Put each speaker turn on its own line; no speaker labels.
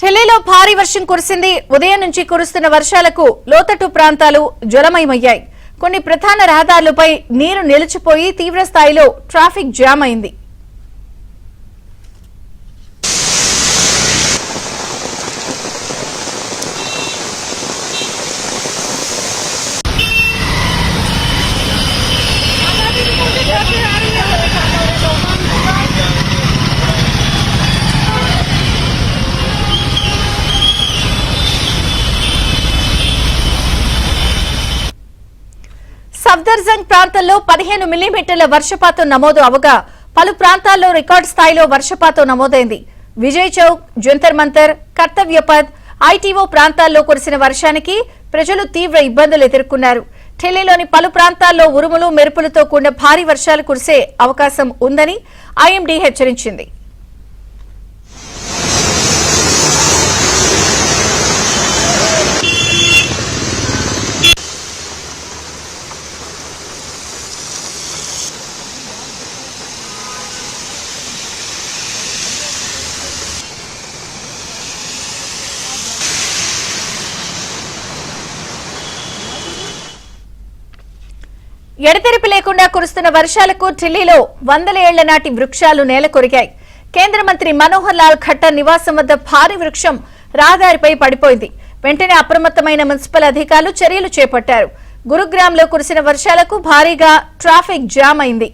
ఢిల్లీలో భారీ వర్షం కురిసింది. ఉదయం నుంచి కురుస్తున్న వర్షాలకు లోతట్టు ప్రాంతాలు జలమయమయ్యాయి. కొన్ని ప్రధాన రహదారులపై నీరు నిలిచిపోయి తీవ్ర స్థాయిలో ట్రాఫిక్ జామ్ అయింది. సఫ్దర్జంగ్ ప్రాంతంలో 15 మిల్లీమీటర్ల వర్షపాతం నమోదు అవగా పలు ప్రాంతాల్లో రికార్డు స్థాయిలో వర్షపాతం నమోదైంది. విజయ్ చౌక్, జంతర్ మంతర్, కర్తవ్యపథ్, ఐటీఓ ప్రాంతాల్లో కురిసిన వర్షానికి ప్రజలు తీవ్ర ఇబ్బందులు ఎదుర్కొన్నారు. ఢిల్లీలోని పలు ప్రాంతాల్లో ఉరుములు, మెరుపులతో కూడిన భారీ వర్షాలు కురిసే అవకాశం ఉందని ఐఎండీ హెచ్చరించింది. ఎడతెరిపి లేకుండా కురుస్తున్న వర్షాలకు ఢిల్లీలో వందల ఏళ్ల నాటి వృక్షాలు నేలకొరిగాయి. కేంద్ర మంత్రి మనోహర్ లాల్ ఖట్టర్ నివాసం వద్ద భారీ వృక్షం రహదారిపై పడిపోయింది. వెంటనే అప్రమత్తమైన మున్సిపల్ అధికారులు చర్యలు చేపట్టారు. గురుగ్రామ్లో కురిసిన వర్షాలకు భారీగా ట్రాఫిక్ జామ్ అయింది.